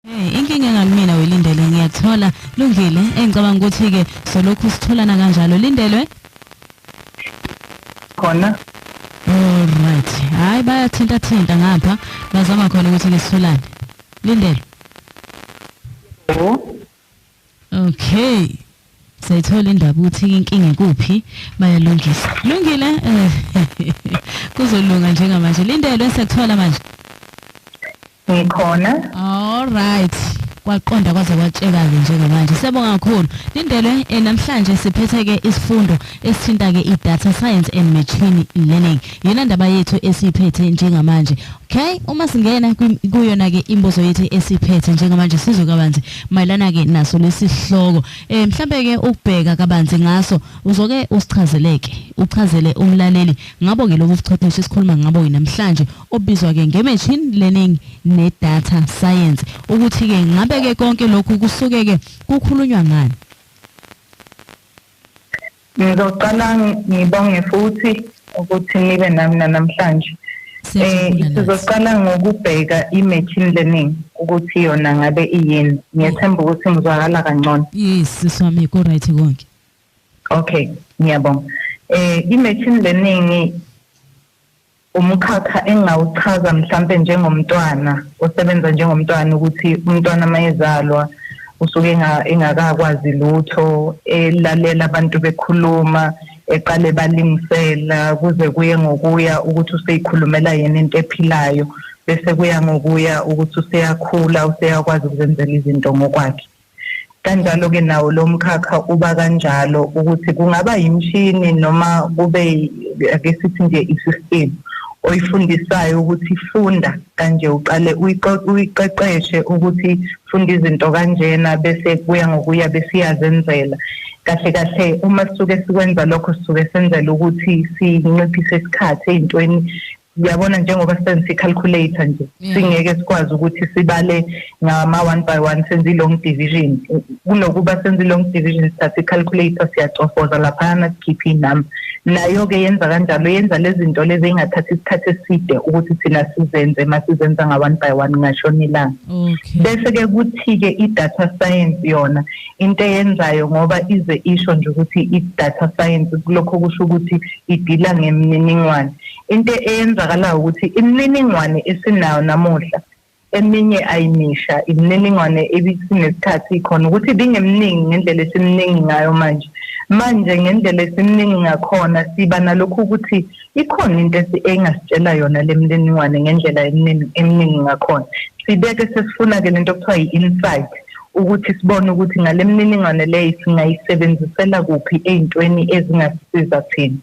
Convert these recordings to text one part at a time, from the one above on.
Inkinga ngalmina weLindele ngiyathola Lungile engicabanga ukuthi ke solokhu sitholana kanjalo Lindelwe khona alright hayi bayathinta ngapha bazama khona ukuthi ke sitholane Lindelwe okay sayithola indaba ukuthi inkinga kuphi bayalungisa Lungile kuzolunga njengamanje Lindelwe sekuthola manje ngikhona alright kwaqonda kwaze kwatsheka ke njengamanje siyabonga kakhulu Lindelwe namhlanje siphethe ke isifundo esithinta ke iData Science and Machine Learning yena ndaba yethu esiphethe njengamanje okay uma singena kuyona ke imbozo yethu esiphethe njengamanje sizwe kabanzi mayelana ke naso lesihloko mhlambe ke ukubheka kabanzi ngaso uzoke usichazeleke uchazele umlaleli ngabo ke lobu buchwepheshe esikhuluma ngabo namhlanje obizwa ke nge-machine learning ne-data science ukuthi ke ngabe ke konke lokhu kusuke ke kukhulunywa ngani Ngizoqala ngibonge futhi ukuthi nibe nami namhlanje sizoqala ngokubheka i-machine learning ukuthi yona ngabe iyini ngiyethemba ukuthi ngizwakala kangcono yes siswami ko right konke okay ngiyabonga i-machine learning umkhakha engawuchaza mhlambe njengomntwana osebenza njengomntwana ukuthi umntwana mayezalwa usuke engakakwazi lutho elalela abantu bekhuluma eqale balingisela kuze kuye ngokuya ukuthi useyikhulumela yena into ephilayo bese kuya ngokuya ukuthi useyakhula useyakwazi ukuzenzela izinto ngokwakhe kanjalo ke nawo lo mkhakha uba kanjalo ukuthi kungaba yimshini noma kube ake sithi nje i-system oyifundisayo ukuthi funda kanje uqale uyiqeqeshe ukuthi funda izinto kanjena bese kuya ngokuya besiyazenzela kahle uma sisuke sikwenza lokho sisuke senzela ukuthi sinciphise isikhathi ezintweni uyabona njengoba senze i-calculator nje singeke sikwazi ukuthi sibale ngama 1 by 1 senze i-long division kunokuba senze i-long division sithatha i-calculator siyacofoza laphana sikhiphe inamba nayo ke yenza kanjalo yenza lezi zinto lezi engathathi isikhathi eside ukuthi thina sizenze masizenza nga 1 by 1 ngashonilanga bese ke kuthi ke i-data science yona into eyenzayo ngoba ize isho nje ukuthi i-data science kulokho kusho ukuthi idila ngemininingwane into eyenzakala ukuthi imininingwane esinayo namuhla eminye ayimisha imininingwane ebisinesikhathi khona ukuthi bingeminingi ngendlela esiminingi ngayo manje ngendlela esiminingi ngakhona siba nalokho ukuthi ikhona into engasitshela yona lemininingwane ngendlela eminingi ngakhona sibeke sesifuna ke lento okuthiwa i-insight ukuthi sibone ukuthi ngale mininingwane leyo singayisebenzisela kuphi ezintweni ezingasiza thina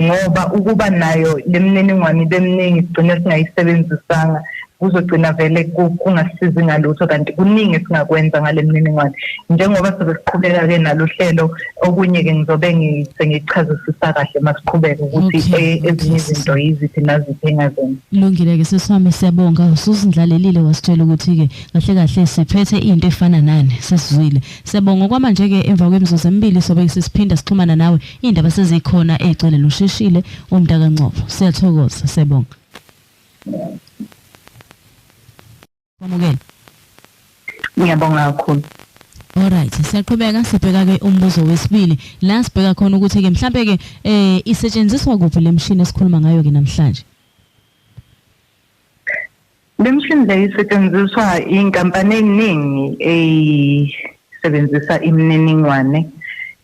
ngoba ukuba nayo lemininingwane beminingi sigcina singayisebenzisanga kuzogcina vele kungasizi ngalutho kanti kuningi singakwenza ngale mininingwane njengoba siqhubeka ke nalo hlelo okunye ke ngizobe ngichazisisa kahle masiqhubeka ukuthi ezinye izinto yiziphi naziphi engazenza Lungile ke siswami siyabonga usuzindlalelile wasitshela ukuthi ke kahle siphethe into efana nani sesizwile siyabonga kwamanje ke emva kwemizuzu emibili sobe sisiphinda sixhumana nawe indaba sezikhona egcwele losheshile umntaka Ncopho siyathokoza siyabonga Kwamukela. Ngiyabonga kakhulu. Alright, siyaqhubeka sibheka ke umbuzo wesibili. La sibheka khona ukuthi ke mhlambe ke isetshenziswa kuphi lemshini esikhuluma ngayo ke namhlanje. Lemshini le isetshenziswa inkampani eziningi esebenzisa imininingwane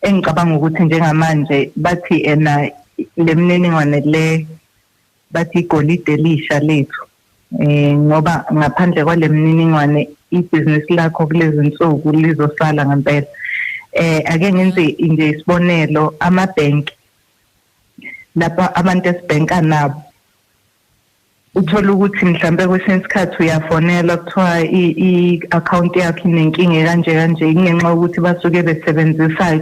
engicabanga ukuthi njengamanje bathi lemininingwane le bathi igolide elisha lethu. Ngoba ngaphandle kwalemininingwane ibusiness lakho kulezi insuku lizosala ngempela ake ngenze nje isibonelo amabank lapha abantu esibhenka nabo uthola ukuthi mhlambe kwesinye isikhathi uyafonela kuthiwa i-account yakho inenkinga kanje ingenxa ukuthi basuke besebenzisa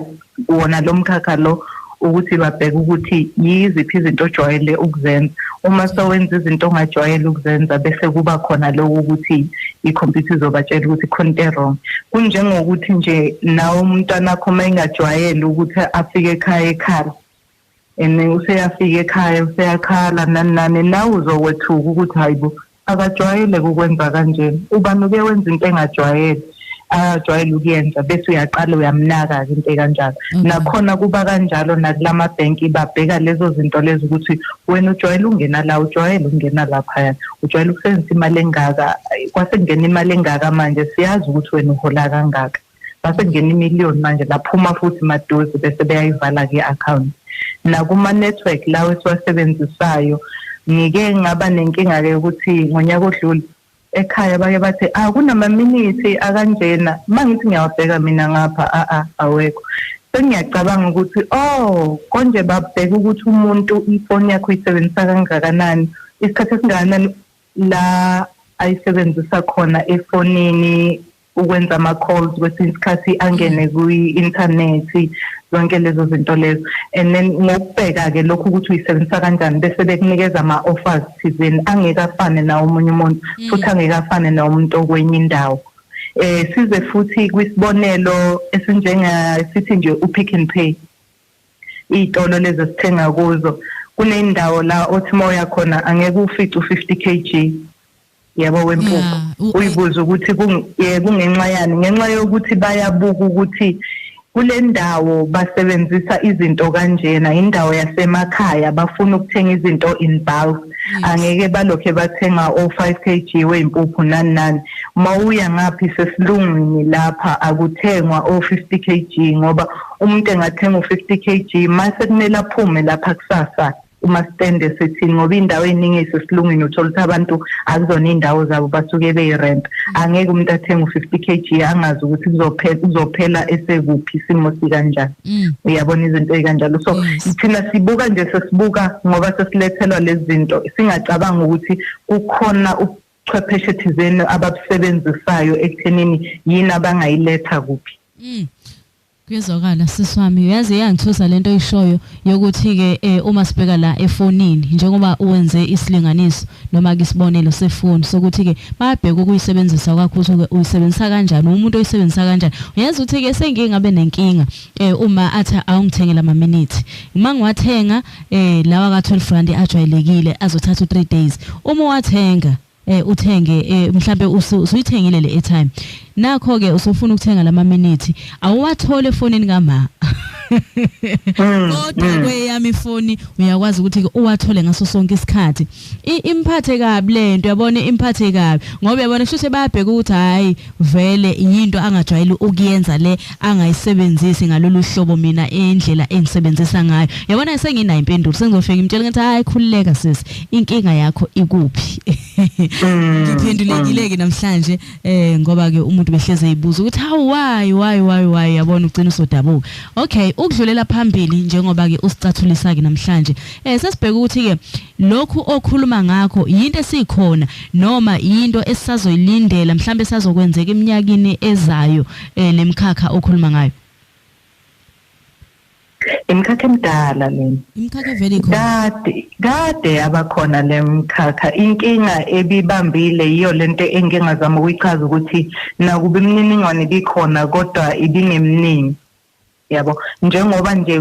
wona lo mkhakha lo ukuthi babheke ukuthi yiziphi izinto ojwayele ukuzenza uma sowenza izinto ongajwayele ukuzenza bese kuba khona lokho ukuthi i-computer izobatshela ukuthi khona into wrong kunjengokuthi nje nawo umntwana wakho mayingajwayele ukuthi afike ekhaya useyafika ekhaya useyakhala nani nawe uzowethuka ukuthi hayibo akajwayele ukwenza kanje ubani uke wenza into engajwayele ajwayele ukuyenza bese uyaqala uyamnaka into kanjalo nakhona kuba kanjalo nakulama banki babheka lezo zinto lezo ukuthi wena ujwayele ungena la ujwayele ungena lapha ujwayele ukusebenzisa imali engaka kwase kungena imali engaka manje siyazi ukuthi wena uhola kangaka base kungena imillion manje laphuma futhi madozi bese beyayivala ke account nakuma network lawo esiwasebenzisayo ngike ngaba nenkinga ke ukuthi ngonyaka odlule ekhaya bake bathi kunama minutes akanjena mangithi ngiyawabheka mina ngapha awekho sengiyacabanga ukuthi konje babheka ukuthi umuntu ifoni yakho isebenzisa kangakanani isikhathi esingakanani la ayisebenzisa khona efonini ukwenza ama calls kwesinye isikhathi angene ku-internet zonke lezo zinto lezo and then ngokubheka ke lokho ukuthi uyisebenzisa kanjani bese bekunikeza ama offers thizeni angekafane na umunye umuntu futhi angekafane na umuntu okwenye indawo size futhi kwisibonelo esinjenga sithi nje uPick n Pay itolo lezo sithenga kuzo kunendawo la othi moya khona angeke ufice u50 kg yabo wempuphu uyibuza ukuthi kungenxa yani ngenxa yokuthi bayabuka ukuthi kule ndawo basebenzisa izinto kanjena indawo yasemakhaya bafuna ukuthenga izinto in bulk angeke balokhe bathenga o5 kg weimpuphu nani mawuya ngaphi sesilungwini lapha akuthengwa o50 kg ngoba umuntu engathenga u50 kg mase kumele aphume lapha kusasa uma stand esithini ngoba indawo eningi esesilungwini uthola ukuthi abantu akuzona indawo zabo basuke beyirent angeke umuntu athenga u50 kg angazi ukuthi kuzophela esekuphi isimo sikanjani uyabona izinto ezikanjalo so thina sibuka nje sesibuka ngoba sesilethelwa lezi zinto singacabanga ukuthi kukhona ubuchwepheshe thizeni ababusebenzisayo ekuthenini yini abangayiletha kuphi Kuyezwakala siswami uyazi yangithusa lento oyishoyo yokuthi ke uma sibheka la efonini njengoba uwenze isilinganiso noma ke isibonelo sefoni sokuthi ke bayabheka ukuyisebenzisa kwakho ukuthi uyisebenzisa kanjani umuntu oyisebenzisa kanjani uyazi ukuthi ke sengingabe nenkinga uma athi awungithengela ama minutes uma ngiwathenga lawa ka 12 rand ajwayelekile azothatha 3 days uma wathenga uthenge mhlambe usuyithengile le airtime nakho ke usufuna ukuthenga lama minutes awuwathole efonini kama kodwa kweyami ifoni uyakwazi ukuthi uwathole ngaso sonke isikhathi imphathe kabi lento yabona imphathe kabi ngoba yabona shushe bayabheka ukuthi hayi vele into angajwayeli ukuyenza le angayisebenzisi ngalolu hlobo mina endlela engisebenzisa ngayo yabona senginayo impendulo sengizofika imtshela ngathi hayi khulileka sisi inkinga yakho ikuphi ngiphendulekile ke namhlanje ngoba ke umuntu behleze eyibuza ukuthi how why yabona ugcina usodabuka okay ukudlulela phambili njengoba ke usicathulisa ke namhlanje sesibheka ukuthi ke lokhu okhuluma ngakho yinto esikhona noma into esisazoyilindela mhlambe sazokwenzeka eminyakeni ezayo lemkhakha okhuluma ngayo imkhakha emdala lena imkhakha vele ikhona kade abakhona lemkhakha inkinga ebibambile yiyo lento engingazama ukuyichaza ukuthi nakuba imininingwane bikhona kodwa ibingemningi yabo njengoba nje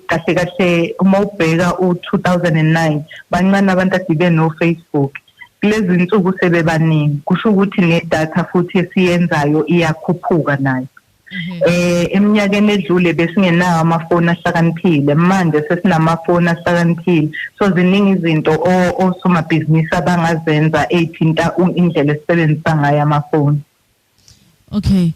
kahle uma ubheka u2009 bancane abantu adibe no Facebook kulezi insuku sebebaningi kusho ukuthi nedata futhi esiyenzayo iyakhuphuka nayo eminyakeni edlule besingenawo amafoni ahlakaniphile manje sesinamafoni ahlakaniphile so ziningi izinto osomabhizinisi abangazenza ethinta indlela esebenzisa ngayo amafoni okay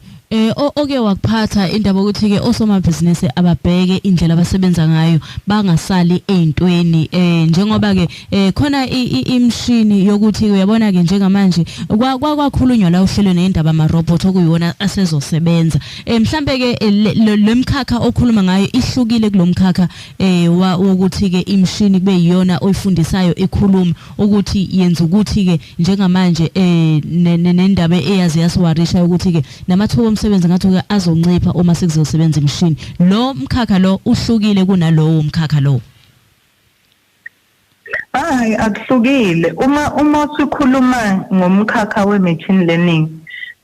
oke wakuphatha indaba ukuthi ke osomabhizinisi ababheke indlela abasebenza ngayo bangasali eintweni njengoba ke khona imshini yokuthi uyabona ke njengamanje kwakhulunywa la uhlelweni indaba ama robot okuyiwona asezosebenza mhlambe ke lemkhakha okhuluma ngayo ihlukile kulomkhakha wokuthi ke imshini kube yiyona oyifundisayo ekhuluma ukuthi yenza ukuthi ke njengamanje nendaba eyazi yasiwarisha ukuthi ke namathuba umsebenzi ngathi ke azoncipha uma sekuzosebenza imshini lo mkhakha lo uhlukile kunalowo mkhakha lo hayi akuhlukile uma sikhuluma ngomkhakha we-machine learning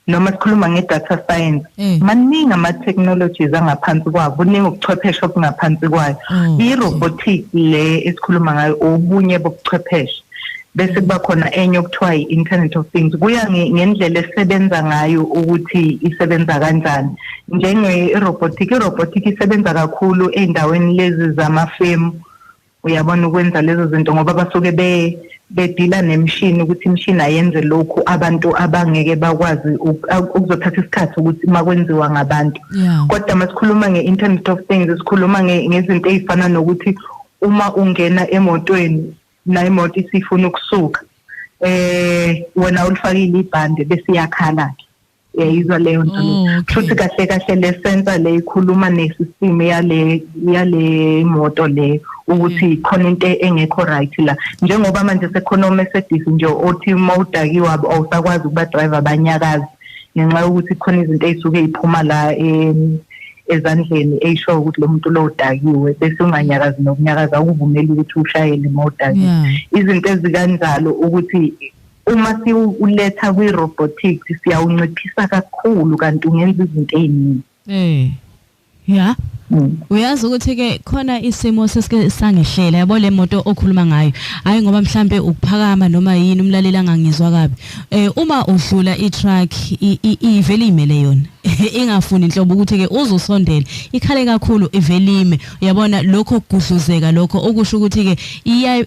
noma sikhuluma nge-data science maningi ama-technologies angaphansi kwabo kuningi ubuchwepheshe obungaphansi kwayo i-robotic le esikhuluma ngayo obunye bobuchwepheshe bese kuba khona enye okuthiwa i-Internet of Things. Kuya ngendlela esebenza ngayo ukuthi isebenza kanjani. Njenge-robotic isebenza kakhulu ey'ndaweni lezi zamafemu, uyabona ukwenza lezo zinto ngoba basuke bedila nemishini ukuthi imishini ayenze lokhu abantu abangeke bakwazi ukuzothatha isikhathi ukuthi makwenziwa ngabantu. Kodwa masikhuluma nge-Internet of Things sikhuluma ngezinto ezifana nokuthi uma ungena emotweni na imoto isifuna ukusuka wena ulifakile ibhande bese iyakhala ke yizwa leyo nto futhi kahle le sensor le ikhuluma nesystem yale moto le ukuthi khona into engekho right la njengoba manje sekhona Mercedes nje othi mawudakiwe awusakwazi ukuba driver abanyakazi ngenxa yokuthi khona izinto ezisuke iphuma la ezandleni eyisho ukuthi lo muntu lo udakiwe bese unganyakazi nokunyakaza ukuvumela ukuthi ushayele mawudakiwe izinto ezikanjalo ukuthi uma siuletha kwi-robotics siyawunciphisa kakhulu kanti ungenza izinto eziningi. Uyazi ukuthi ke khona isimo sesike sangihlela yabo le moto okhuluma ngayo hayi ngoba mhlambe ukuphakama noma yini umlaleli angangizwa kabi uma udlula i-truck ivele imele yona ingafuni inhlobo ukuthi ke uzosondela ikhale kakhulu ivelime uyabona lokho kugudluzeka lokho okusho ukuthi ke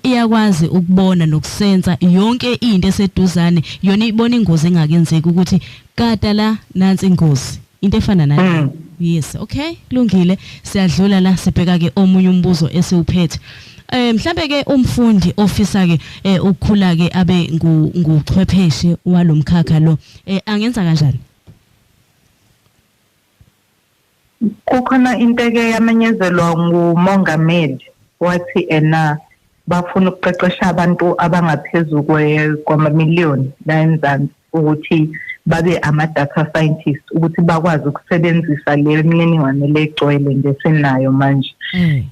iyakwazi ukubona nokusenza yonke into eseduzane yona ibona ingozi engakenzeki ukuthi kata la nansi ingozi into efana nayo. Yes, okay, kulungile. Siyadlula la sibheka ke omunye umbuzo esiuphethe. Mhlambe ke umfundi ofisa ke ukukhula ke abe nguchwepheshe walomkhakha lo angenza kanjani? Kukhona into ke yamanyezelwa ngumongameli wathi bafuna ukuqeqesha abantu abangaphezulu kwamamiliyoni la eMzansi ukuthi babe ama-data scientists ukuthi bakwazi ukusebenzisa le mininingwane legcwele nje senayo manje.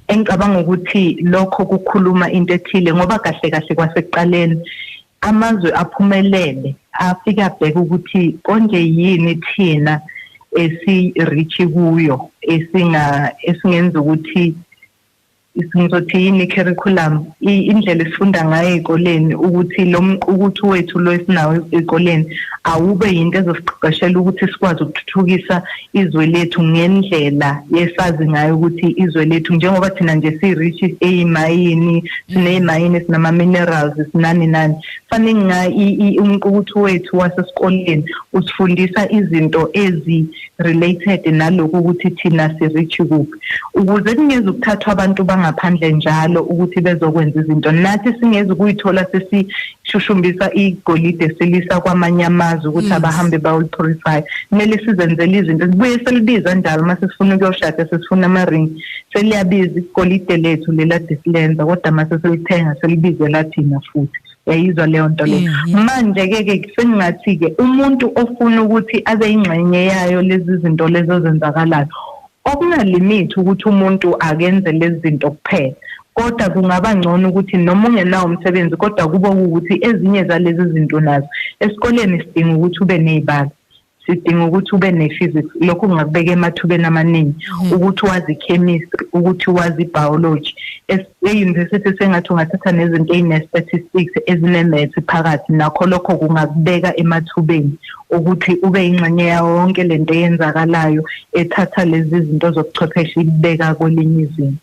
Engicabanga ukuthi lokho kukhuluma into ethile ngoba kahle kwasekuqaleni amazwe aphumelele afika abheka ukuthi konje yini thina esi-rich kuyo esingenza ukuthi isinzothi yini curriculum indlela esifunda ngayo ezikoleni ukuthi ukuthi wethu lo esinawo ezikoleni awube into ezosiqeqeshela ukuthi sikwazi ukuthuthukisa izwe lethu ngendlela yesazi ngayo ukuthi izwe lethu njengoba thina nje si-rich eyimayini sineyimayini sinama minerals sinani fanele ukuthi wethu wasesikoleni usifundisa izinto ezi-related nalokho ukuthi thina si-rich kuphi ukuze kungeze ukuthathwa abantu ngaphandle njalo ukuthi bezokwenza izinto nathi singeze ukuyithola sesishushumbisa igolide selisa kwamanye amazwe ukuthi abahambe bawulipurify kumele sizenzele izinto sibuye selibiza njalo mase sifuna ukuyoshada sesifuna ama-ring seliyabiza igolide lethu lela disilenza kodwa mase selithenga selibize lathina futhi yayizwa leyo nto leyo manje ke sengathi ke umuntu ofuna ukuthi abe ingxenye yayo lezi zinto lezo zenzakalayo okunalimithi ukuthi umuntu akenze lezi zinto kuphela kodwa kungaba ngcono ukuthi noma ungenawo umsebenzi kodwa kube ukuthi ezinye zalezi zinto nazo esikoleni sidinga ukuthi ube nezibalo sidinga ukuthi ube ne-physics lokho kungakubeka emathubeni amaningi ukuthi wazi chemistry ukuthi wazi biology e-university sengathi ungathatha nezinto ezine-statistics ezine-maths phakathi nakho lokho kungakubeka emathubeni ukuthi ube ingxenye yawo yonke lento eyenzakalayo ethatha lezi zinto zobuchwepheshe ibeka kwelinye izinga.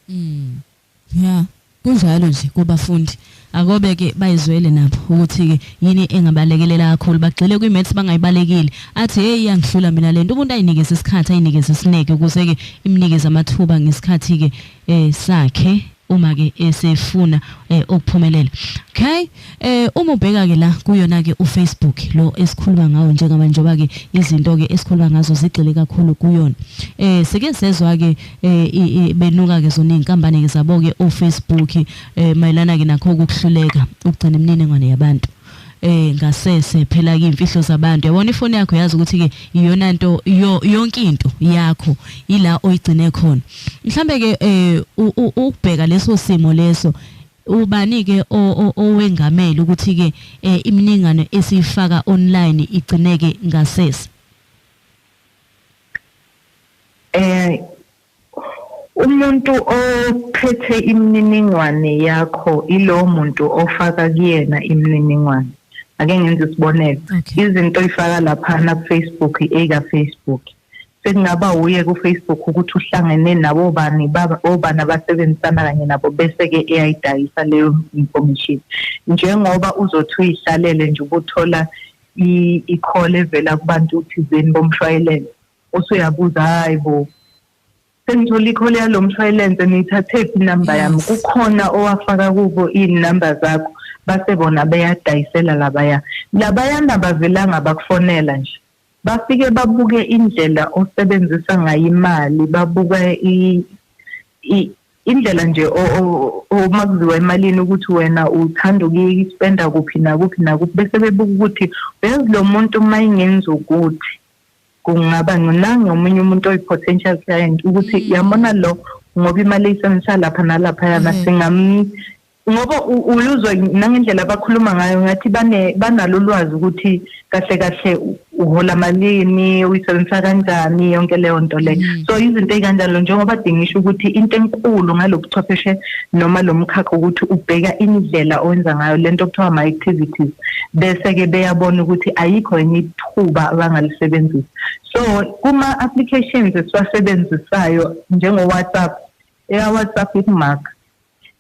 Kunjalo nje kubafundi akobe ke bayizwele nabo ukuthi ke yini engabalekelela kakhulu bagxile kwi-maths bangayibalekile athi hey yangihlula mina lento umuntu ayinikeze isikhathi ayinikeze isineke ukuze ke imnikeze amathuba ngesikhathi ke sakhe uma ke esefuna ukuphumelela. Okay, uma ubheka ke la kuyona ke uFacebook lo esikhuluma ngawo njengoba ke izinto ke esikhuluma ngazo zigxile kakhulu kuyona. Sike sezwe ke benuka ke zona inkampani ke zabo ke uFacebook mayelana ke nakho ukuhluleka ukugcina imininingwane yabantu. Ngasese phela ke imfihlo zabantu yabona ifoni yakho yazi ukuthi ke iyona nto yonke into yakho ila oyigcine khona mhlambe ke ukubheka leso simo leso ubani ke owengamela ukuthi ke iminingane esifaka online igcineke ngasese umuntu ophethe imininingwane yakho ilo muntu ofaka kuyena imininingwane. Ake ngenze isibonelo. Izinto ifaka lapha na Facebook Facebook. Sekungaba uye ku Facebook ukuthi uhlangene nabo bani obana abasebenzisana kanye nabo bese ke eyayidayisa leyo information. Njengoba uzothi uyihlalele nje ubuthola i-call evela kubantu uthizeni bomshwayelense. Usuyabuza hayibo. Sengithola i-call yalo mshwayelense nithathe inamba yami. Kukhona owafaka kubo inamba zakho base bona beyadayisela labaya nabavelanga bakufonela nje. Bafike babuke indlela osebenzisa ngayo imali, babuka indlela nje omakuziwa emalini ukuthi wena uthanda ukuyispenda kuphi nakuphi bese bebuka ukuthi uyazi lo muntu mayingenza ukuthi kungaba ngonanga omunye umuntu oyi-potential client ukuthi yabona lo ngoba imali isebenzisa lapha nalapha yana ngoba uyuzwa nangendlela abakhuluma ngayo ngathi banalo ulwazi ukuthi kahle uhola malini uyisebenzisa kanjani yonke leyo nto leyo. So izinto ezikanjalo njengoba dingisho ukuthi into enkulu ngalobuchwepheshe noma lomkhakha ukuthi ubheka indlela owenza ngayo lento okuthiwa ama activities bese ke beyabona ukuthi ayikho enye ithuba abangalisebenzisa. So kuma applications esiwasebenzisayo njengo WhatsApp WhatsApp imark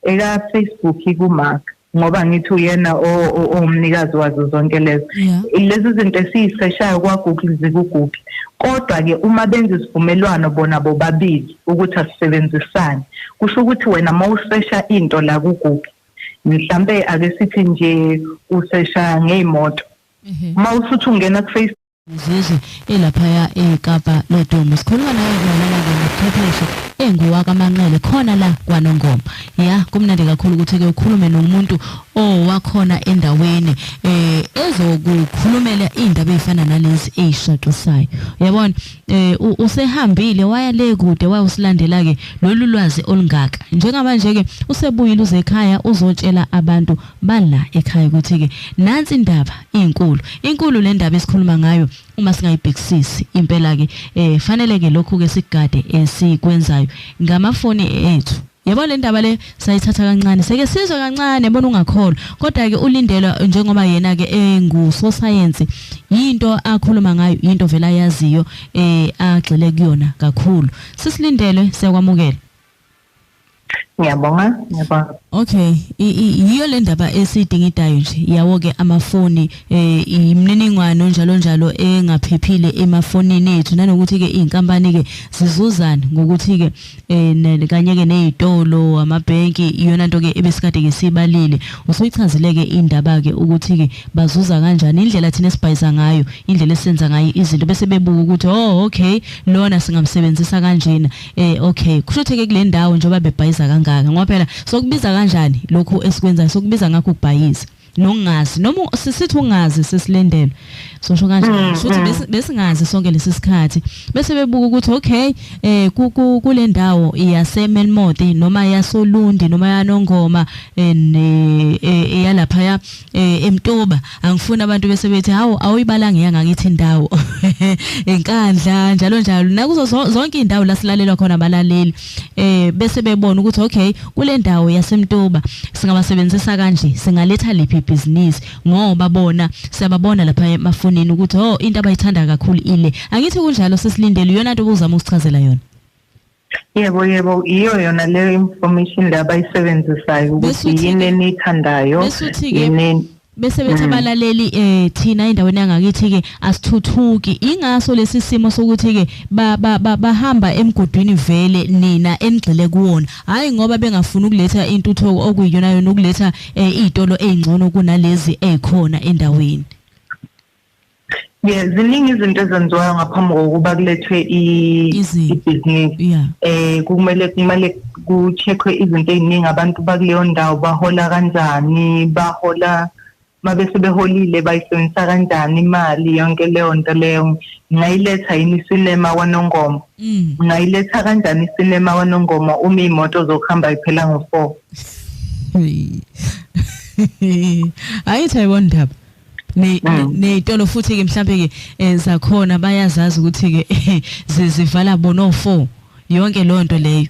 eka Facebook kumark ngoba ngithi uyena omnikazi wazo zonke lezo. Lezi zinto esiyiseshayo kwa Google zikuGoogle. Kodwa ke uma benza isivumelwano bona bobabili ukuthi asisebenzisane kusho ukuthi wena mawusesha into la kuGoogle mhlambe ake sithi nje usesha ngeimoto mawusuthi ungena ku Facebook Zizi elapha eKapa lodumo sikhuluma naye ngochwepheshe enguwaka Manqele khona la kwaNongoma. Kumnandi kakhulu ukuthi ke ukhulume nomuntu wakhona endaweni ezokukhulumela indaba ezifana nalezi ezishaqisayo. Yabona usehambile waya le kude wayosilandela ke lolu lwazi olungaka. Njengamanje ke usebuyile uze ekhaya uzotshela abantu bala ekhaya ukuthi ke nansi indaba inkulu le ndaba esikhuluma ngayo. Uma singayibhekisisi impela ke fanele ke lokhu ke sigade esikwenzayo ngamafoni ethu. Yabo le ndaba le sayithatha kancane seke sizwe kancane bona ungakholwa kodwa ke ulindelwa njengoba yena ke enguso science into akhuluma ngayo into vela yaziyo agxile kuyona kakhulu. Sisilindelwe siyakwamukela. Ngiyabonga. Okay, yiyo le ndaba esidingidayo nje yawo ke amafoni imininingwane njalo engaphephile emafonini ethu nanokuthi ke inkampani ke zizuzana ngokuthi ke kanye ke nezitolo amabhenki iyona nto ke ebesikade ke sibalile usuyichazile ke indaba ke ukuthi ke bazuza kanjani indlela thina esibhayiza ngayo indlela esenza ngayo izinto bese bebuka ukuthi okay lona singamsebenzisa kanjena okay kusho ke kule ndawo njengoba bebhayiza kangaka ngoba phela sokubiza kanjani lokho esikwenzayo sokubiza ngakho ukubhayisa nongazi noma sisithi ungazi sesilendelwe sosho kanjani futhi besingazi sonke lesi sikhathi bese bebuka ukuthi okay kule ndawo iyaseMelmode noma yaSolundi noma yaNongoma eyalapha eMtoba angifuna abantu bese bethi hawo awuyibalanga yangakithi indawo enkandla njalo nakuzo zonke indawo la silalelwa khona abalaleli bese bebona ukuthi okay kule ndawo yaseMtoba singabasebenzisa kanje singaletha liphi business ngoba bona siyababona lapha emafonini ukuthi into abayithanda kakhulu ile angithi kunjalo sesilindele iyona into obuzama ukuchazela yona. Yebo iyo yona le information la abayisebenzisayo ukuthi yini enithandayo yini bese bethi abalaleli thina endaweni yangakithi ke asithuthuki ingaso lesi simo sokuthi ke bahamba emgudwini vele nina enigxile kuwona hayi ngoba bengafuna ukuletha intuthuko okuyiyona yona ukuletha izitolo ezingcono kunalezi ezikhona endaweni. Ziningi izinto ezenziwayo ngaphambi kokuba kulethwe i-business. Kumele kucheckwe izinto eziningi abantu bakuleyo ndawo bahola kanjani bahola mabese beholile bayisebenzisa kanjani imali yonke leyo nto leyo ngayiletha yini isinema kwaNongoma ngayiletha kanjani isinema kwaNongoma uma imoto zokuhamba iphela ngo4 ayithi ayibona ndaba nezitolo futhi ke mhlambe ke zakhona bayazazi ukuthi ke zivala bono 4 yonke lo nto leyo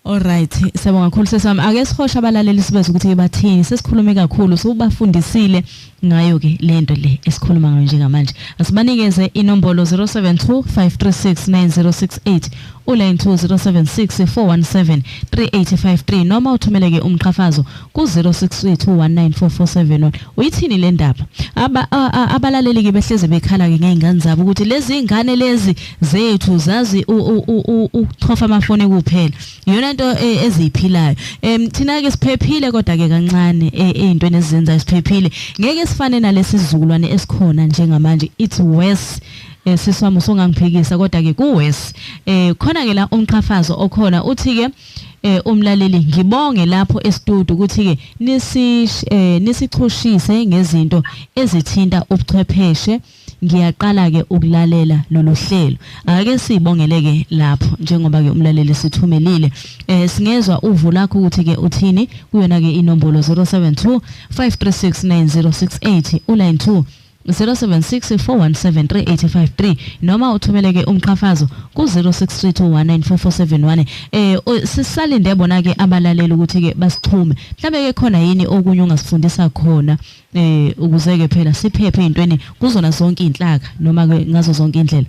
Alright, siyabonga kakhulu sesami. Ake sihosha abalaleli sibeze ukuthi bathini. Sesikhulume kakhulu sobafundisile ngayo ke lento le esikhuluma ngayo njengamanje. Asibanikeze inombolo 0725369068 uline 207641738053 noma uthumeleke umqhafazo ku 0632194471. Uyithini le ndaba? Abalaleli ke behleze bekhala ke ngeingane zabo ukuthi lezi ingane lezi zethu zazi ukuthofa amafoni kuphela. Yona into eziphilayo. Thina ke siphephile kodwa ke kancane ezintweni ezenza siphephile. Ngeke sifane nalesi Zululand esikhona njengamanje. It's worse. Siswami songangiphikisa kodwa ke kuwes khona ke la umqhafazo okhona uthi ke umlaleli ngibonge lapho estudio ukuthi ke nisichushise ngezinto ezithinta ubuchwepheshe ngiyaqala ke ukulalela lolu hlelo ake sibongeleke lapho njengoba ke umlaleli sithumelile singezwa uvu lakho ukuthi ke uthini kuyona ke inombolo 0725369068 uline 0764173853 noma uthumeleke umqhafazo ku 0632194471 sisalinde bona ke abalaleli ukuthi ke basixhume mhlawumbe ke khona yini okunye ungasifundisa khona ukuze ke phela siphephe ezintweni kuzona zonke inhlaka noma ke ngazo zonke indlela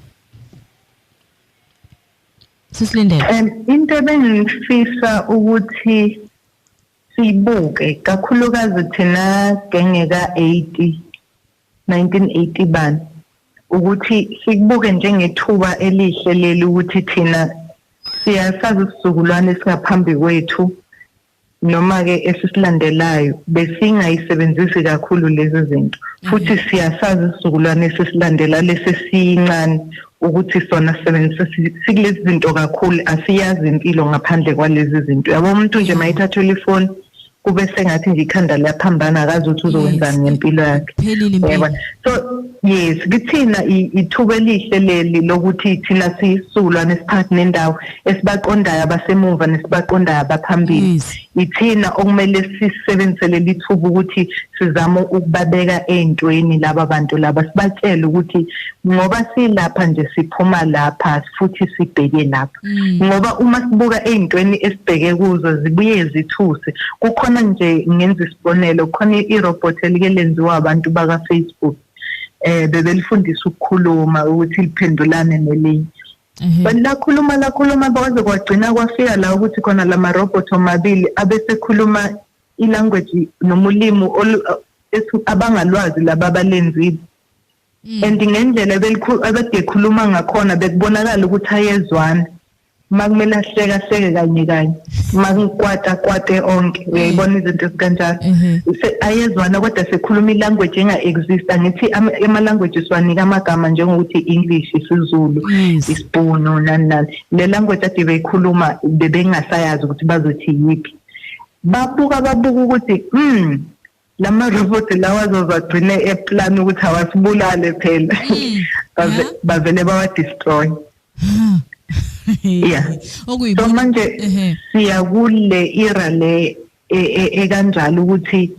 sisilindele into ebengifisa ukuthi sibuke kakhulukazi thina gengeka 1980 bani ukuthi sikubuke njengethuba elihle leli ukuthi thina siyasazi isizukulwane esingaphambi kwethu noma ke esisilandelayo besingayisebenzisi kakhulu lezi zinto futhi siyasazi isizukulwane esisilandela lesesincane ukuthi sona sisebenzisa silezi zinto kakhulu asiyazi impilo ngaphandle kwalezi zinto yabo umuntu nje mayithatha ifoni kube sengathi nje ikhanda liyaphambana akazi ukuthi uzokwenzani ngempilo yakhe so yes ngithina ithuba elihle leli lokuthi thina sisulwane siphathi nendawo esibaqondayo abasemuva nesibaqondayo abaphambili ithina okumele sisebenzele lithuba ukuthi sizame ukubabeka ezintweni laba bantu laba sibatshela ukuthi ngoba silapha nje siphuma lapha futhi sibheke lapha ngoba uma sibuka ezintweni esibheke kuzo zibuye zithuse kukhona nje ngenza isibonelo khona irobot elike lenziwa abantu baka Facebook bebelifundisa ukukhuluma ukuthi liphendulane nelinye lakhuluma baze kwagcina kwafika la ukuthi khona lama robot omabili abesekhuluma ilanguage noma ulimi abangalwazi laba balenzile and ngendlela abedekhuluma ngakhona bekubonakala ukuthi ayezwana makumele ahleke kanye makukwate onke uyayibona izinto ezikanjalo ayezwana kodwa sekhuluma ilanguage enga-exist angithi ama-languages wanika amagama njengokuthi English isiZulu isibhunu nani le language ade beyikhuluma bebengasayazi ukuthi bazothi yiphi babuka ukuthi lama robot lawa azogcina eplan ukuthi awasibulale phela bavele bawa destroy yeah so manje siyakule era le ekanjalo ukuthi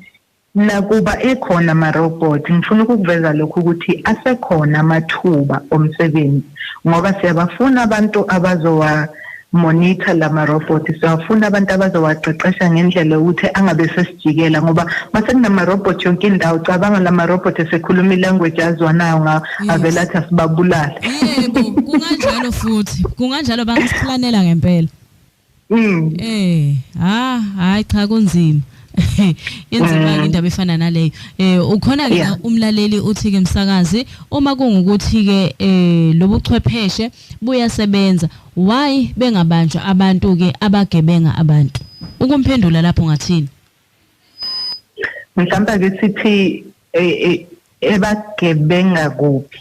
nakuba ekhona ama robot ngifuna ukuveza lokho ukuthi asekhona amathuba omsebenzi ngoba siyabafuna abantu abazowa monitor lama robot siyafuna abantu abazowaqeqesha ngendlela ukuthi angabe sesijikela ngoba mase kunama robot yonke indawo cabanga lama robot esekhuluma ilanguage azwanayo ngawo avela athi asibabulala yebo kunganjalo futhi kunganjalo bangasiplanela ngempela hayi cha kunzima yenzima indaba efana naleyo ukhona ke umlaleli uthi ke msakazi uma kungukuthi ke lobuchwepheshe buyasebenza why bengabanjwa abantu ke abagebenga abantu ukumphendula lapho ngathini mhlawumbe ke sithi ebagebenga kuphi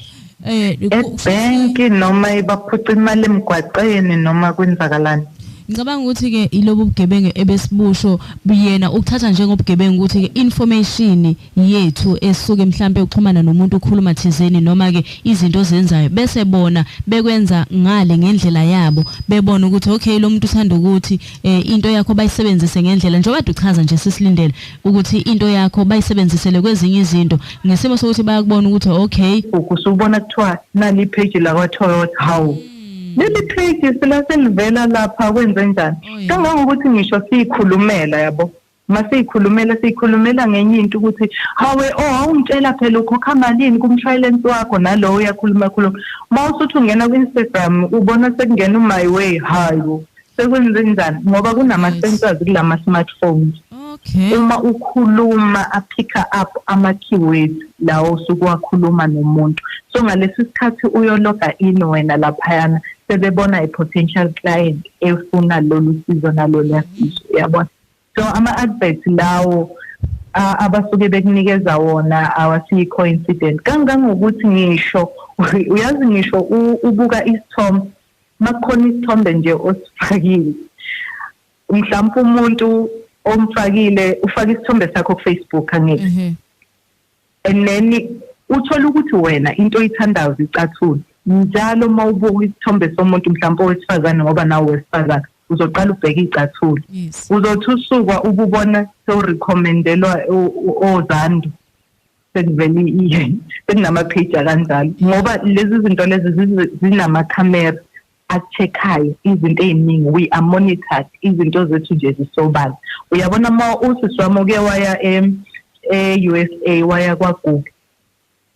ebank noma ibaphuca imali emgwaqeni noma kwenzakalani ngicabanga ukuthi ke ilobo bugebengu ebesibusho buyena ukuthatha njengobugebengu ukuthi ke information yethu esuke mhlambe ukuxhumana nomuntu ukhuluma thizeni noma ke izinto zenzayo bese bona bekwenza ngale ngendlela yabo bebona ukuthi okay lo muntu uthanda ukuthi into yakho bayisebenzise ngendlela njengoba uchaza nje sisilindele ukuthi into yakho bayisebenzisele kwezinye izinto ngesimo sokuthi bayakubona ukuthi okay ukusubona kuthiwa nali page la kwa Toyota how leli page selivela lapha kwenze njani kangangokuthi ngisho siyikhulumela yabo siyikhulumela ngenye into ukuthi hawe awungitshela phela ukhokha malini kumshwalense wakho nalowo uyakhuluma mawusuthi ungena ku-Instagram ubona sekungena my way hayo sekwenze njani ngoba kunama-sensors kulama smartphones. Uma ukhuluma apicka up ama-keywords lawo usuke wakhuluma nomuntu so ngalesi sikhathi uyologa in wena laphayana sebebona i-potential client efuna lolu sizo nalolu asizo yabona. So ama-adverts lawo abasuke bekunikeza wona awasiyi-coincident kangangokuthi ngisho uyazi ngisho ubuka isithombe makukhona isithombe nje osifakile mhlawumbe umuntu omfakile ufaka isithombe sakho ku-Facebook angithi and then uthola ukuthi wena into oyithandayo icathule njalo mawubuka isithombe somuntu mhlawumbe owesifazane ngoba nawe wesifazane uzoqala ubheke icathule uzothi usuka ububona so-recommendelwa ozandu sekuvele sekunama-page kanjalo ngoba lezi zinto lezi zinamakhamera a-check-ayo izinto ey'ningi we are monitored izinto zethu nje zisobala uyabona ma usisi wami uke waya e-USA waya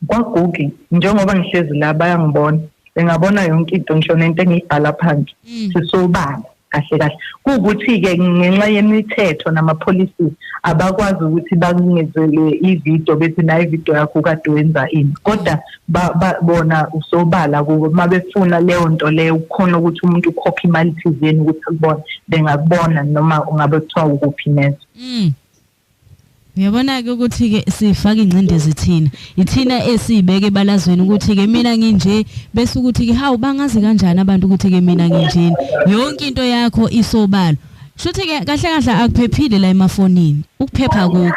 kwaGoogle njengoba ngihlezi la bayangibona bengabona yonke into ngisho nento engiyibhala phansi sisobala kahle kuwukuthi-ke ngenxa yemithetho nama-policies abakwazi ukuthi bakungezele ividiyo bethi nayo ividiyo yakho kade wenza ini kodwa bona usobala kubo uma befuna leyo nto leyo ukhona ukuthi umuntu ukhokhe imali thizeni ukuthi akubone bengakubona noma ungabe kuthiwa ukuphi nezo. Uyabona-ke ukuthi-ke sifake ingcindezi ithina esiyibeke ebalazweni ukuthi-ke mina nginje bese ukuthi-ke hawu bangazi kanjani abantu ukuthi-ke mina nginjini yonke into yakho isobala shuthi-ke kahle akuphephile la emafonini ukuphepha kukho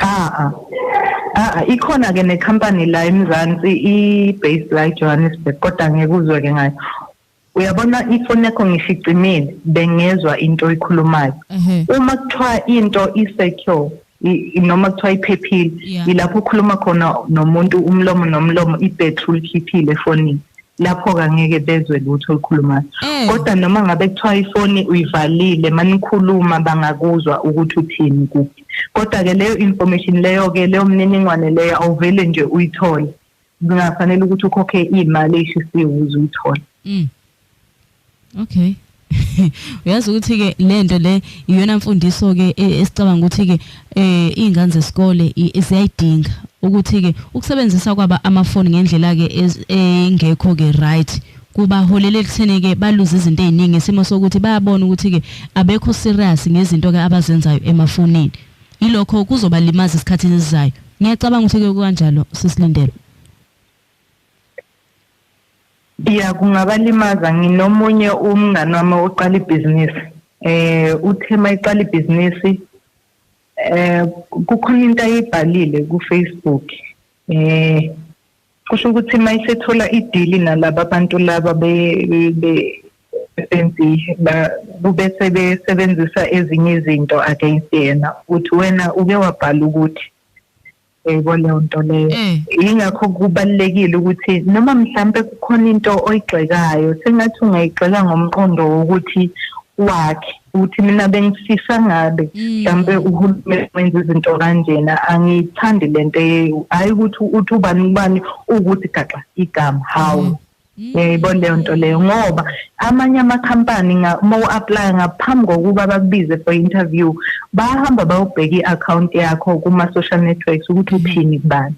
ikhona-ke nekhampani la eMzansi i-base la eJohannesburg kodwa ngeke uzwe-ke ngayo uyabona ifoni yakho ngishicimile bengezwa into oyikhulumayo uma kuthiwa into i-secure noma kuthiwa iphephile yilapho ukhuluma khona nomuntu umlomo nomlomo i-battery ikhiphile efonini lapho kangeke bezwe lutho olukhulumayo kodwa noma ngabe kuthiwa ifoni uyivalile manikhuluma bangakuzwa ukuthi uthini kuphi kodwa-ke leyo information leyo-ke leyo mniningwane leyo awuvele nje uyithole kungafanele ukuthi ukhokhe imali eyishisiwe ukuze uyithole. Okay. Uyazi ukuthi-ke lento le iyona mfundiso-ke esicabanga ukuthi-ke iy'ngane zesikole ziyayidinga ukuthi-ke ukusebenzisa kwaba amafoni ngendlela-ke engekho-ke right kubaholela ekutheni-ke baluze izinto ey'ningi isimo sokuthi bayabona ukuthi-ke abekho serious ngezinto-ke abazenzayo emafonini ilokho kuzobalimaza esikhathini esizayo. Ngiyacabanga ukuthi-ke kanjalo sisilindele. Kungabalimaza nginomunye umngane wami oqala ibhizinisi uthe mayiqala ibhizinisi kukhona into ayibhalile ku-Facebook kusho ukuthi mayisethola idili nalaba bantu laba bese besebenzisa ezinye izinto against yena ukuthi wena uke wabhala ukuthi leyo nto leyo ingakho kubalekile ukuthi noma mhlambe kukhona into oyigxekayo sengathi ungayigxeka ngomqondo wokuthi wakhe ukuthi mina bengifisa ngabe mhlambe uhulumeni wenza izinto kanjena angiyithandi lento hayi ukuthi uthi ubani ukuthi gaxa igama hawu yayibona leyo nto leyo ngoba amanye amakhampani uma u-apply ngaphambi kokuba bakubize for interview bahamba bayobheka i-account yakho kuma-social networks ukuthi uthini kubani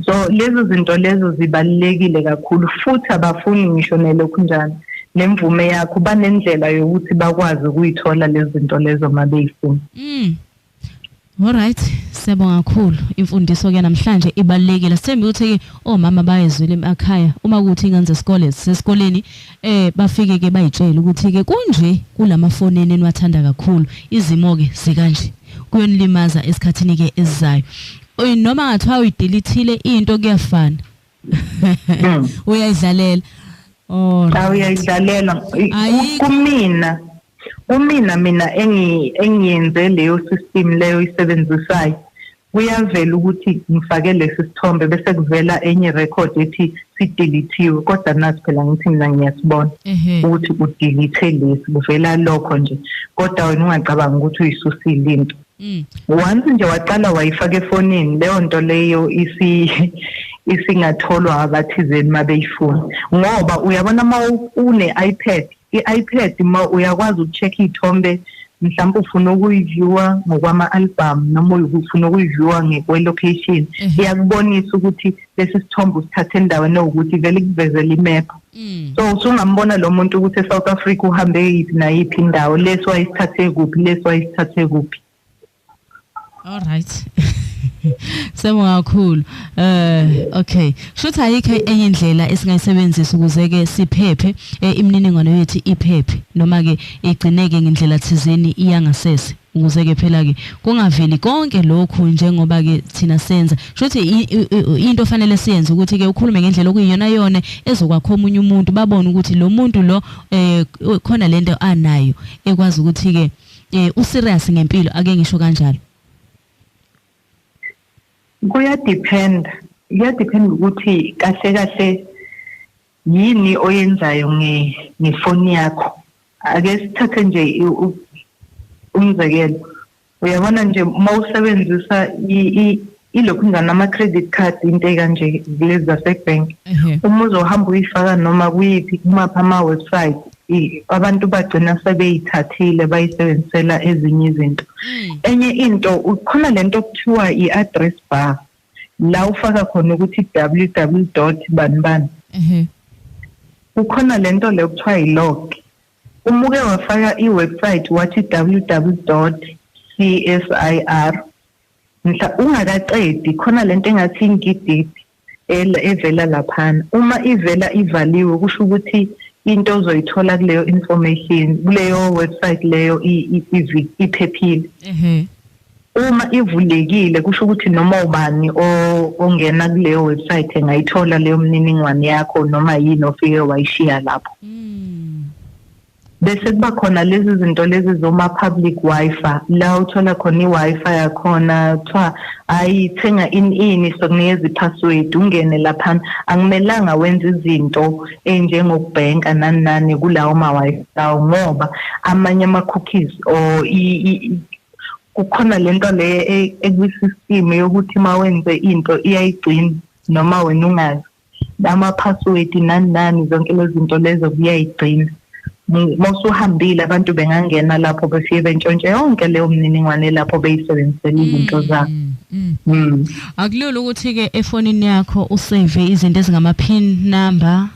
so lezo zinto lezo zibalulekile kakhulu futhi abafuni ngisho nelokhu njalo nemvume yakho banendlela yokuthi bakwazi ukuyithola lezi zinto lezo uma beyifuna. Alright, siyabonga kakhulu imfundiso-ke namhlanje ibalulekile. Sithemba ukuthi-ke omama bayezwile emakhaya uma kuthi ingane zesikole zisesikoleni bafike-ke bayitshele ukuthi-ke kunje kulamafonini eniwathanda kakhulu izimo-ke zikanje kuyonilimaza esikhathini-ke esizayo noma ngathiwa uyidelithile into kuyafana uyayidlalela uyayidlalela kumina mina engiyenze leyo system leyo isebenzisayo kuyavela ukuthi ngifake lesi sithombe bese kuvela enye record ethi sideletiwe kodwa nathi phela ngithi mina ngiyasibona ukuthi udelete lesi kuvela lokho nje kodwa wena ungacabanga ukuthi uyisusile into once nje waqala wayifaka efonini leyo nto leyo isingatholwa abathizeni mabeyifuna ngoba uyabona une iPad i-iPad uyakwazi ukucheck ithombe mhlawumbe ufuna ukuyiviewa ngokwama album noma ufuna ukuyiviewa ngekwelocation iyakubonisa ukuthi lesi sithombe usithathe endaweni ukuthi vele kuvezela imap so usungambona lo muntu ukuthi eSouth Africa uhambe yiphi nayiphi indawo leso wayisithathe kuphi all right Sema kakhulu okay shutha ayikho enye indlela esingayisebenzisa ukuze ke siphephe imininingwane yethu iphephe noma ke igcineke ngendlela thizeni iyangasese ukuze ke phela ke kungaveli konke lokho njengoba ke thina senza shothi into fanele siyenze ukuthi ke ukhulume ngendlela okuyiyona yona ezokwakho omunye umuntu babone ukuthi lo muntu lo khona lento anayo ekwazi ukuthi ke userious ngempilo ake ngisho kanjalo kuyadepend ukuthi kahle yini oyenzayo ngefoni yakho ake sithathe nje umzekelo uyabona nje mawusebenzisa ilokhu ngana ama credit card into kanje lezi zasebank uma uzohamba uyifaka noma kuyiphi kumapha ama website abantu bagcina sebeyithathile bayisebenzisela ezinye izinto enye into ukhona lento okuthiwa i-address bar la ufaka khona ukuthi www.banban ukhona lento le okuthiwa i-log umuke wafaka i-website wathi www.csir mhla ungakaqedi khona lento engathi ngidip evela laphana uma ivela ivaliwe kusho ukuthi into ozoyithola kuleyo information kuleyo website leyo iphephile uma ivulekile kusho ukuthi noma ubani ongena kuleyo website engayithola leyo mniningwane yakho noma yini ofike wayishiya lapho bese kuba khona lezi zinto lezi zoma public wifi la uthola khona iwifi yakhona kuthiwa ayithenga ini sokunikeza ipassword ungene lapha akumelanga wenze izinto enjengokubanka nani kulawo ma wifi ngoba amanye ama cookies or kukhona lento le ekwisystem yokuthi mawenze into iyayigcina noma wena ungazi ama password nani zonke lezi zinto lezo kuyayigcina mawusuhambile abantu bengangena lapho befike bentshontshe yonke leyo mniningwane lapho beyisebenzisela izinto zakho akulula ukuthi ke efonini yakho usave izinto ezingama pin number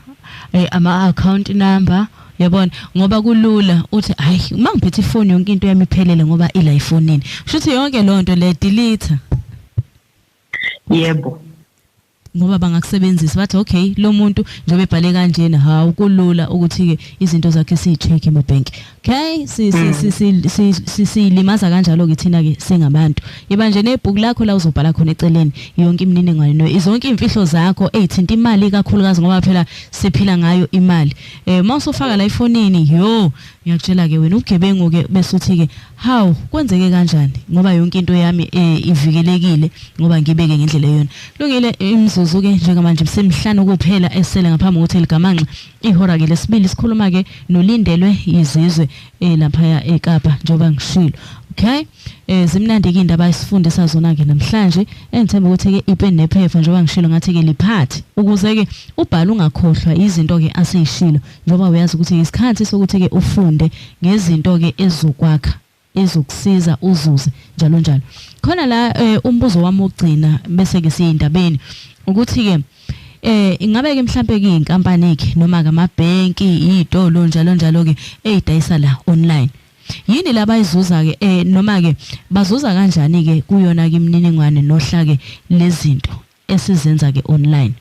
ama account number yabona ngoba kulula uthi hayi uma ngiphethe ifoni yonke into yami iphelele ngoba ila ifonini shuthi yonke lonto le delete yebo ngoba bangakusebenzisa bathi okay lo muntu njobe ebhale kanjena ha kulula ukuthi ke izinto zakhe sicheck ebank okay silimaza kanjalo ke thina ke singabantu yiba nje nebhuku lakho la uzobhala khona eceleni yonke imininingwane izonke imfihlo zakho ezithinta imali kakhulukazi ngoba phela siphila ngayo imali mawusufaka la ifonini ngiyakutshela ke wena ugebengu ke bese uthi ke how kwenzeke kanjani ngoba yonke into yami ivikelekile ngoba ngibeke ngendlela eyona lungile imzuzu ke njengamanje msemhlanu kuphela esele ngaphambi kokuthi ligamanxa ihora ke lesibili sikhuluma ke noLindelweyizizwe lapha eKapa njoba ngishilo okay zimnandi ke indaba esifundisa zona ke namhlanje engithemba ukuthi ke ipeni nephepha njoba ngishilo ngathi ke liphathi ukuze ke ubhala ungakhohlwa izinto ke aseyishilo njoba uyazi ukuthi isikhathi sokuthi ke ufunde ngezinto ke ezokwakha ezokusiza uzuze njalo khona la umbuzo wami ogcina bese ke siyindabeni ukuthi ke ingabe ke mhlambe ke inkampani ke noma ke amabhenki izitolo njalo ke ezidayisa la online yini labayizuza ke noma ke bazuza kanjani ke kuyona ke imininingwane nohla ke lezinto esizenza ke online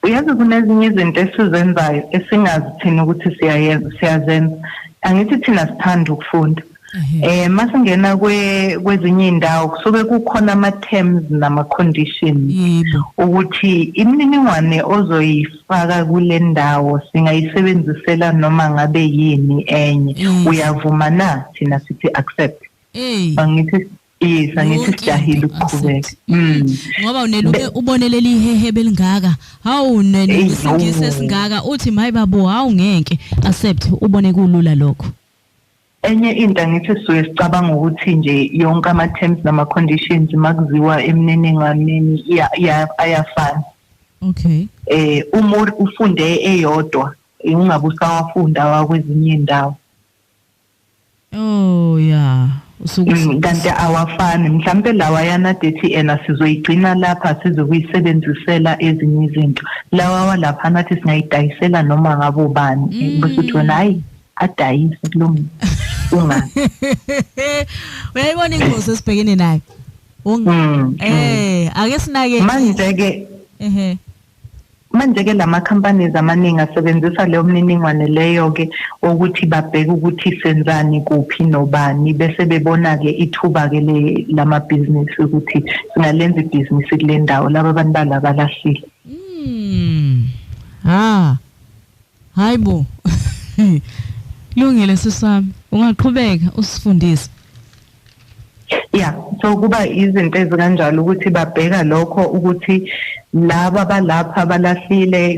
uyazi kunezinye izinto esizenzayo esingazi thina ukuthi siyazenza angithi thina sithanda ukufunda masingena kwezinye indawo kusobe kukhona ama terms nama conditions ukuthi imininingwane ozoyifaka kule ndawo singayisebenzisela noma ngabe yini enye uyavuma na thina sithi accept angithi yes angithi sijahile ukuqhubeka ngoba uneluke uboneleli ihehebe lingaka hawu nesingise singaka uthi mayi babo hawu ngeke accept ubone kulula lokho enye into angithi sizoye sicabanga ukuthi nje yonke ama terms nama conditions makuziwa emniningwaneni ayafana okay uma ufunde eyodwa ungabe usawafunda wakwezinye indawo oh yeah kanti awafani mhlambe lawa yana dethi ena sizoyigcina lapha sizokuyisebenzisela ezinye izinto lawa lapha nathi singayidayisela noma ngabo bani bese uthi wena hayi adayise kulungu unga uyayibona ingozi esibhekene nayo ake sinake manje ke lama companies amaningi asebenzisa leyo mniningwane leyo ke ukuthi babheke ukuthi senzani kuphi nobani bese bebona ke ithuba ke lama business ukuthi singalenza ibusiness kule ndawo laba abantu balabalahlile hayibo lungile sisami ungaqhubeka usifundise so kuba izinto ezikanjalo ukuthi babheka lokho ukuthi laba balapha balahlile